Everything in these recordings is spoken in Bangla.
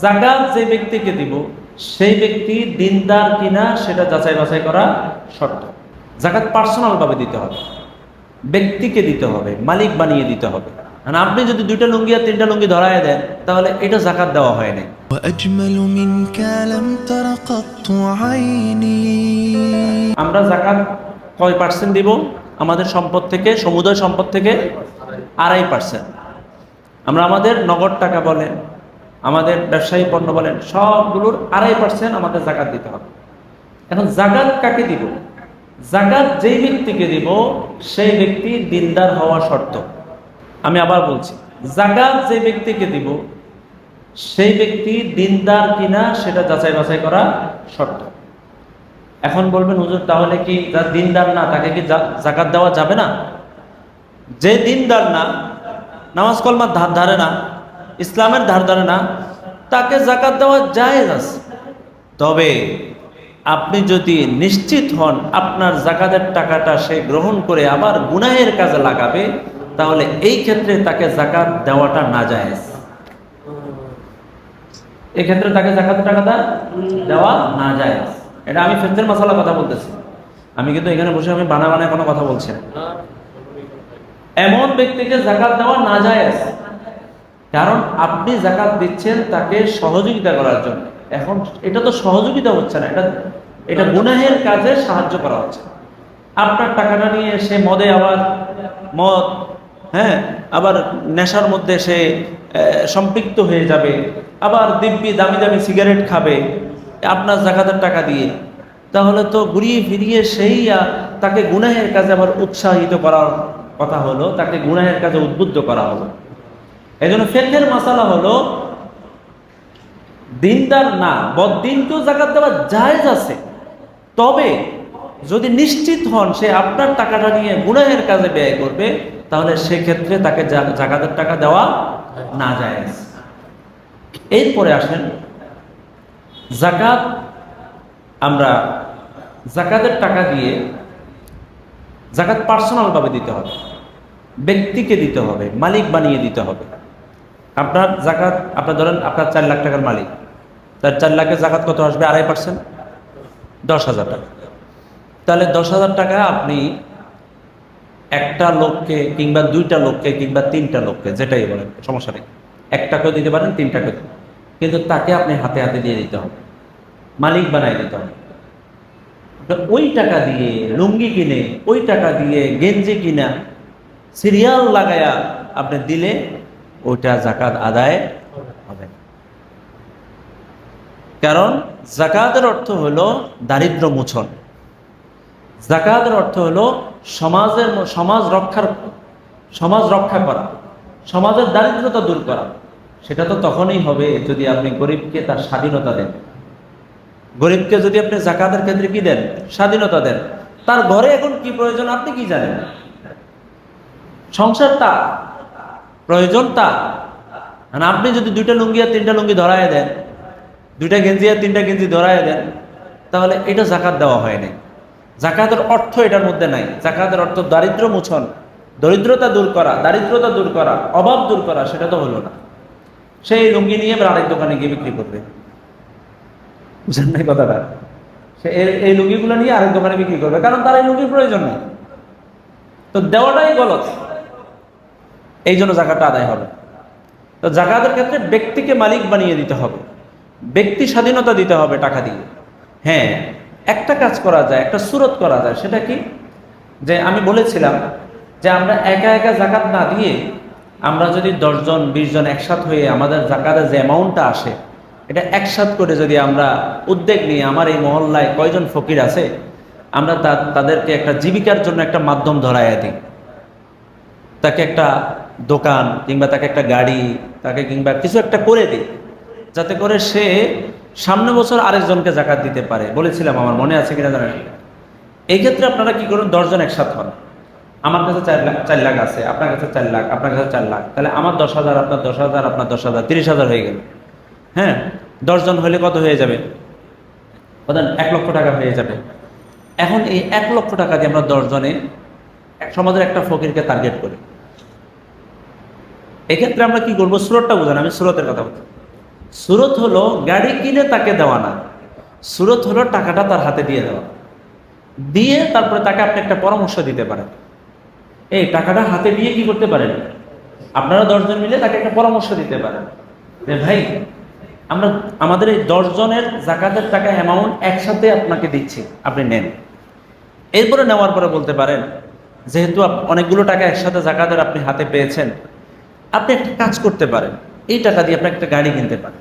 যাকাত যে ব্যক্তিকে দিব সেই ব্যক্তি দিনদার কিনা সেটা যাচাই বাছাই করা শর্ত। যাকাত পার্সোনাল ভাবে দিতে হবে, ব্যক্তিকে দিতে হবে, মালিক বানিয়ে দিতে হবে। মানে আপনি যদি দুইটা লুঙ্গি আর তিনটা লুঙ্গি ধরায় দেন তাহলে এটা যাকাত দেওয়া হয় নাই। আমরা যাকাত কয় পার্সেন্ট দিব? আমাদের সম্পদ থেকে, সমুদয় সম্পদ থেকে 2.5%। আমরা আমাদের নগদ টাকা বলেন, আমাদের ব্যবসায়ী পণ্য বলেন, সবগুলোর 2.5% আমাদের যাকাত দিতে হবে। এখন যাকাত কাকে দিব? যাকাত যেই ব্যক্তিকে দিব সেই ব্যক্তি দিনদার হওয়া শর্ত। আমি আবার বলছি, যাকাত যে ব্যক্তিকে দিব সেই ব্যক্তি দিনদার কিনা সেটা যাচাই বাছাই করা শর্ত। এখন বলবেন হুজুর তাহলে কি যার দিনদার না তাকে কি যাকাত দেওয়া যাবে না? যে দিনদার না, নামাজ কলমার ধার ধারে না, ইসলামের ধার ধারে না, তাকে যাকাত দেওয়া জায়েজ আছে। তবে আপনি যদি নিশ্চিত হন আপনার যাকাতের টাকাটা সে গ্রহণ করে আবার গুনাহের কাজে লাগাবে, তাহলে এই ক্ষেত্রে তাকে যাকাত দেওয়াটা নাজায়েজ। এই ক্ষেত্রে তাকে যাকাতের টাকাটা দেওয়া নাজায়েজ। এটা আমি ফিকহের মাসালা কথা বলতেছি, আমি কিন্তু এখানে বসে আমি বানায় কোনো কথা বলছি না। এমন ব্যক্তিকে যাকাত দেওয়া নাজায়েজ, কারণ আপনি যাকাত দিচ্ছেন তাকে সহযোগিতা করার জন্য। এখন এটা তো সহযোগিতা হচ্ছে না, এটা গুনাহের কাজে সাহায্য করা হচ্ছে। আপনার টাকাটা নিয়ে সে মদে আবার মদ, আবার নেশার মধ্যে সে সম্পৃক্ত হয়ে যাবে, আবার দিব্যি দামি দামি সিগারেট খাবে আপনার যাকাতের টাকা দিয়ে, তাহলে তো ঘুরিয়ে ফিরিয়ে সেই তাকে গুনাহের কাজে আবার উৎসাহিত করার কথা হলো, তাকে গুনাহের কাজে উদ্বুদ্ধ করা হলো। এই জন্য ফিকহের মাসালা হলো দিনদার না বদ্দিনকেও যাকাত দেওয়া জায়েজ আছে, তবে যদি নিশ্চিত হন সে আপনার টাকাটা নিয়ে গুনাহের কাজে ব্যয় করবে, তাহলে সেক্ষেত্রে তাকে যাকাতের টাকা দেওয়া নাজায়েজ। এরপরে আসেন যাকাত। আমরা যাকাতের টাকা দিয়ে যাকাত পার্সোনাল ভাবে দিতে হবে, ব্যক্তিকে দিতে হবে, মালিক বানিয়ে দিতে হবে। আপনার যাকাত, আপনার ধরেন আপনার 4 লাখ টাকার মালিক, তার 4 লাখের যাকাত কত আসবে? 2.5%, 10,000 টাকা। তাহলে 10,000 টাকা আপনি একটা লোককে কিংবা 2টা লোককে কিংবা 3টা লোককে, যেটাই বলেন সমস্যা নেই, 1টাকেও দিতে পারেন, 3টাকেও, কিন্তু তাকে আপনি হাতে হাতে দিয়ে দিতে হবে, মালিক বানাই দিতে হবে। ওই টাকা দিয়ে লুঙ্গি কিনে, ওই টাকা দিয়ে গেঞ্জি কিনা সিরিয়াল লাগায়া আপনি দিলে ওইটা যাকাত আদায় হবে না। কারণ যাকাতের অর্থ হলো দারিদ্র মোচন, যাকাতের অর্থ হলো সমাজ রক্ষা করা, সমাজের দারিদ্রতা দূর করা। সেটা তো তখনই হবে যদি আপনি গরিবকে তার স্বাধীনতা দেন। গরিবকে যদি আপনি যাকাতের ক্ষেত্রে কি দেন? স্বাধীনতা দেন। তার ঘরে এখন কি প্রয়োজন আপনি কি জানেন? সংসার তার প্রয়োজন তার। মানে আপনি যদি 2টা লুঙ্গি আর 3টা লুঙ্গি ধরায় দেন, 2টা গেঞ্জি আর 3টা গেঞ্জি ধরায় দেন, তাহলে এটা যাকাত দেওয়া হয় নাই। যাকাতের অর্থ এটার মধ্যে নাই। যাকাতের অর্থ দারিদ্র মোচন, দরিদ্রতা দূর করা, দারিদ্রতা দূর করা, অভাব দূর করা, সেটা তো হলো না। সেই লুঙ্গি নিয়ে আরেক দোকানে গিয়ে বিক্রি করবে, বুঝেন নাই কথাটা? সে এই লুঙ্গিগুলো নিয়ে আরেক দোকানে বিক্রি করবে, কারণ তার এই লুঙ্গির প্রয়োজন নেই। তো দেওয়াটাই গলত, এই জন্য যাকাতটা আদায় হবে। তো যাকাতের ক্ষেত্রে ব্যক্তিকে মালিক বানিয়ে দিতে হবে, ব্যক্তি স্বাধীনতা দিতে হবে টাকা দিয়ে। হ্যাঁ, একটা কাজ করা যায়, একটা সুরত করা যায়। সেটা কি? যে আমি বলেছিলাম যে আমরা একা একা যাকাত না দিয়ে আমরা যদি 10 জন 20 জন একসাথ হয়ে আমাদের যাকাতের যে অ্যামাউন্টটা আসে এটা একসাথ করে যদি আমরা উদ্যোগ নিয়ে, আমার এই মহল্লায় কয়জন ফকির আছে, আমরা তাদেরকে একটা জীবিকার জন্য একটা মাধ্যম ধরাইয়া দিই, তাকে একটা দোকান কিংবা তাকে একটা গাড়ি, তাকে কিংবা কিছু একটা করে দিই, যাতে করে সে সামনে বছর আরেকজনকে যাকাত দিতে পারে। বলেছিলাম, আমার মনে আছে কিনা জানেন। এই ক্ষেত্রে আপনারা কি করুন, 10 জন একসাথ হন। আমার কাছে 4 লাখ আছে, আপনার কাছে 4 লাখ, আপনার কাছে 4 লাখ, তাহলে আমার 10,000, আপনার 10,000, আপনার 10,000, 30,000 হয়ে গেল। 10 জন হলে কত হয়ে যাবে? 1 লক্ষ টাকা হয়ে যাবে। এখন এই 1 লক্ষ টাকা দিয়ে আমরা 10 জনে সমাজের একটা ফকিরকে টার্গেট করি। এক্ষেত্রে আমরা কি করবো? সুরতটা বুঝান, আমি সুরতের কথা বলছি। সুরত হলো গাড়ি কিনে তাকে দেওয়া না, সুরত হলো টাকাটা তার হাতে দিয়ে দেওয়া, দিয়ে তারপরে তাকে আপনি একটা পরামর্শ দিতে পারেন। এই টাকাটা হাতে দিয়ে কি করতে পারেন, আপনারা 10 জন মিলে তাকে একটা পরামর্শ দিতে পারেন যে ভাই আমরা আমাদের এই 10 জনের যাকাতের টাকা অ্যামাউন্ট একসাথে আপনাকে দিচ্ছি, আপনি নেন। এরপরে নেওয়ার পরে বলতে পারেন যেহেতু অনেকগুলো টাকা একসাথে যাকাতের আপনি হাতে পেয়েছেন, আপনি একটা কাজ করতে পারেন, এই টাকা দিয়ে আপনি একটা গাড়ি কিনতে পারেন।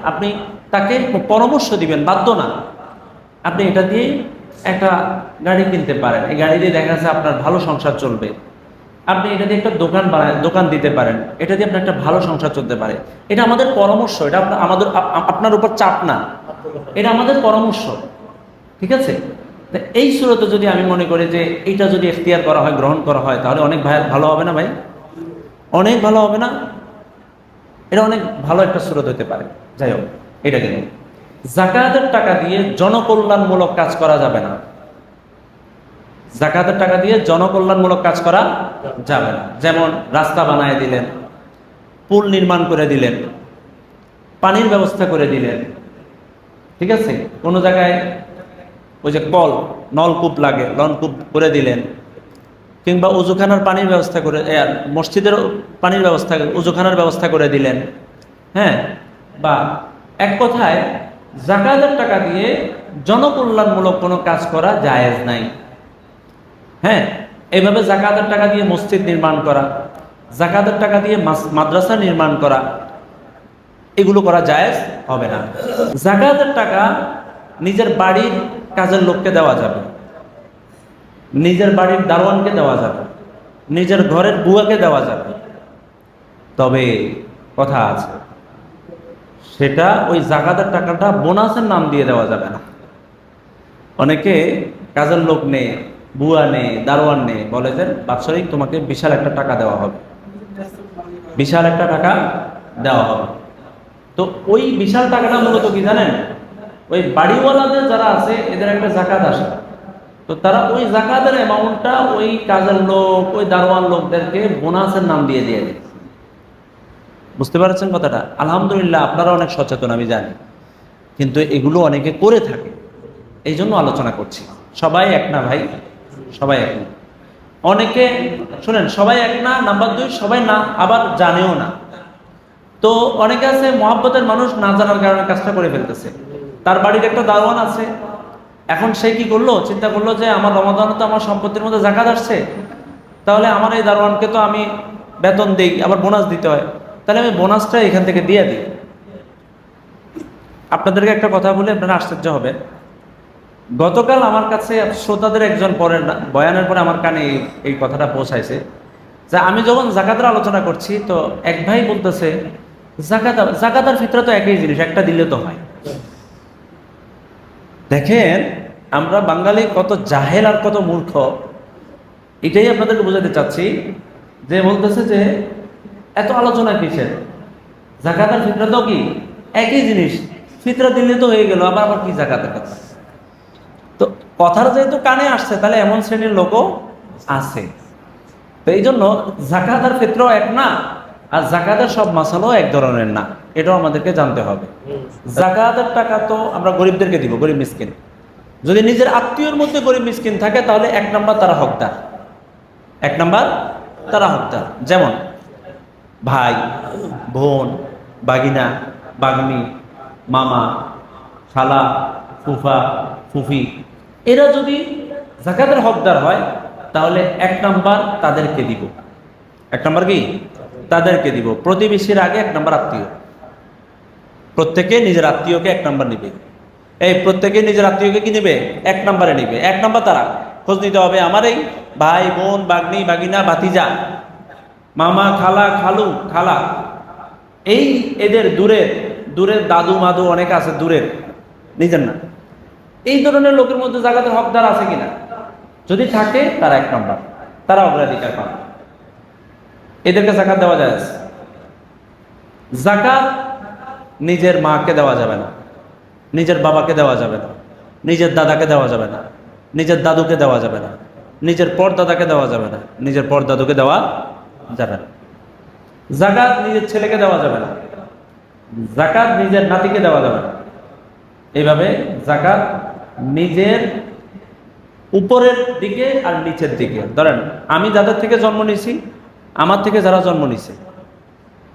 আপনি তাকে পরামর্শ দিবেন, বাধ্য না, আপনি এটা দিয়ে একটা গাড়ি কিনতে পারেন। এই গাড়ি দিয়ে দেখা যাচ্ছে আপনার ভালো সংসার চলবে। আপনি এটা দিয়ে একটা দোকান দিতে পারেন, এটা দিয়ে আপনার একটা ভালো সংসার চলতে পারে। এটা আমাদের পরামর্শ, এটা আপনার উপর চাপ না, এটা আমাদের পরামর্শ, ঠিক আছে? এই সুরতে যদি আমি মনে করি যে এইটা যদি এখতিয়ার করা হয়, গ্রহণ করা হয়, তাহলে অনেক ভালো হবে না ভাই? অনেক ভালো হবে না? এটা অনেক ভালো একটা সুরত হতে পারে। যাই হোক, এটা কিন্তু যাকাতের টাকা দিয়ে জনকল্যাণমূলক কাজ করা যাবে না। যাকাতের টাকা দিয়ে জনকল্যাণমূলক কাজ করা যাবে না। যেমন রাস্তা বানায় দিলেন, পুল নির্মাণ করে দিলেন, পানির ব্যবস্থা করে দিলেন, ঠিক আছে? কোনো জায়গায় ওই যে নলকূপ লাগে, নলকূপ করে দিলেন, কিংবা উজুখানার পানির ব্যবস্থা করে, মসজিদের পানির ব্যবস্থা, উজুখানার ব্যবস্থা করে দিলেন, হ্যাঁ? বা এক কথায় যাকাতের টাকা দিয়ে জনকল্যাণমূলক কোনো কাজ করা জায়েজ নাই। হ্যাঁ, এইভাবে যাকাতের টাকা দিয়ে মসজিদ নির্মাণ করা, যাকাতের টাকা দিয়ে মাদ্রাসা নির্মাণ করা, এগুলো করা জায়েজ হবে না। যাকাতের টাকা নিজের বাড়ির কাজের লোককে দেওয়া যাবে, নিজের বাড়ির দারোয়ানকে দেওয়া যাবে, নিজের ঘরের বুয়াকে দেওয়া যাবে। তবে কথা আছে, সেটা ওই যাকাতের টাকাটা বোনাসের নাম দিয়ে দেওয়া যাবে না। অনেকে কাজের লোক নেই, বুয়া নেই, দারোয়ান নেই, বলে যে বাৎসরিক তোমাকে বিশাল একটা টাকা দেওয়া হবে, বিশাল একটা টাকা দেওয়া হবে। তো ওই বিশাল টাকাটা মূলত কি জানেন, ওই বাড়িওয়ালাদের যারা আছে এদের একটা যাকাত আসে, তো তারা ওই যাকাতের অ্যামাউন্টটা ওই কাজের লোক, ওই দারোয়ান লোকদেরকে বোনাসের নাম দিয়ে দেয়। বুঝতে পারছেন কথাটা? আলহামদুলিল্লাহ, আপনারা অনেক সচেতন আমি জানি, কিন্তু এগুলো অনেকে করে থাকে, এই জন্য আলোচনা করছি। সবাই এক না ভাই, সবাই এক না। অনেকে শুনেন, সবাই এক না, নাম্বার 2 সবাই না, আবার জানেও না। তো অনেকে আছে মহব্বতের মানুষ, না জানার কারণে কাজটা করে ফেলতেছে। তার বাড়ির একটা দারোয়ান আছে, এখন সে কি করলো, চিন্তা করলো যে আমার রমাদানে তো আমার সম্পত্তির মধ্যে যাকাত আসছে, তাহলে আমার এই দারোয়ানকে তো আমি বেতন দিই, আবার বোনাস দিতে হয়, তাহলে আমি বোনাসটা এখান থেকে দিয়ে দিই। আপনাদেরকে একটা কথা বলে আপনারা আশ্চর্য হবে। গতকাল আমার কাছে শ্রোতাদের একজন পরের বয়ানের পরে আমার কানে এই কথাটা পৌঁছাইছে যে আমি যখন যাকাতের আলোচনা করছি, তো এক ভাই বলতেছে যাকাত আর ফিতরা তো একই জিনিস, একটা দিলে তো হয়। দেখেন আমরা বাঙালি কত জাহেল আর কত মূর্খ, এটাই আপনাদেরকে বোঝাতে চাচ্ছি। যে বলতেছে যে এত আলোচনা কিসের, যাকাত আর ফিতরা তো কি একই জিনিস, ফিতরা দিলে তো হয়ে গেল, আবার কি যাকাতের কথা। তো কথার যেহেতু কানে আসছে, তাহলে এমন শ্রেণীর লোকও আছে। তো এই জন্য যাকাত আর ফিতরাও এক না, আর যাকাতের সব মাসালাও এক ধরনের না, এটাও আমাদেরকে জানতে হবে। যাকাতের টাকা তো আমরা গরিবদেরকে দিব, গরিব মিসকিন। যদি নিজের আত্মীয়র মধ্যে গরিব মিসকিন থাকে, তাহলে 1 নাম্বার তারা হকদার, 1 নাম্বার তারা হকদার। যেমন ভাই, বোন, বাগিনা, বাগনি, মামা, খালা, ফুফা, ফুফি, এরা যদি যাকাতের হকদার হয়, তাহলে 1 নাম্বার তাদেরকে দিব। 1 নাম্বার কি তাদেরকে দিব। প্রতিবেশীর আগে 1 নাম্বার আত্মীয়, প্রত্যেকে নিজের আত্মীয়কে 1 নাম্বার নিবে। এই প্রত্যেকে নিজের আত্মীয়কে কি নিবে? 1 নাম্বারে নিবে। 1 নাম্বার তারা খোঁজ নিতে হবে, আমার এই ভাই, বোন, বাগনি, বাগিনা, ভাতিজা, মামা, খালা, খালু, খালা, এই এদের দূরের দাদু মাদু অনেক আছে, দূরের, নিজের না। এই ধরনের লোকের মধ্যে যাকাতের হকদার আছে কিনা, যদি থাকে তারা 1 নাম্বার, তারা অগ্রাধিকার পাবে, এদেরকে যাকাত দেওয়া যায়। যাকাত নিজের মাকে দেওয়া যাবে না, নিজের বাবাকে দেওয়া যাবে না, নিজের দাদাকে দেওয়া যাবে না, নিজের দাদুকে দেওয়া যাবে না, নিজের পরদাদাকে দেওয়া যাবে না, নিজের পরদাদুকে দেওয়া যাবে না। যাকাত নিজের ছেলেকে দেওয়া যাবে না, জাকাত নিজের নাতিকে দেওয়া যাবে না। এইভাবে জাকাত নিজের উপরের দিকে আর নিচের দিকে, ধরেন আমি যাদের থেকে জন্ম নিয়েছি, আমার থেকে যারা জন্ম নিছে,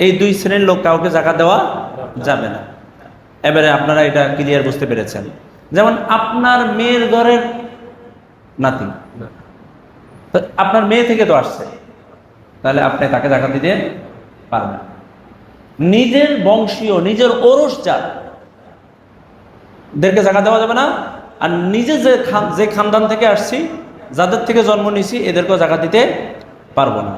এই দুই শ্রেণীর লোক কাউকে জাকাত দেওয়া যাবে না। এবারে আপনারা এটা ক্লিয়ার বুঝতে পেরেছেন। যেমন আপনার মেয়ের ঘরের নাতি, তো আপনার মেয়ে থেকে তো আসছে, তাহলে আপনি তাকে জাকাত দিতে পারবেন। নিজের বংশীয়, নিজের ওরস যাদেরকে জাকাত দেওয়া যাবে না। আর নিজে যে খানদান থেকে আসছি, যাদের থেকে জন্ম নিয়েছি, এদেরকেও জাকাত দিতে পারবো না।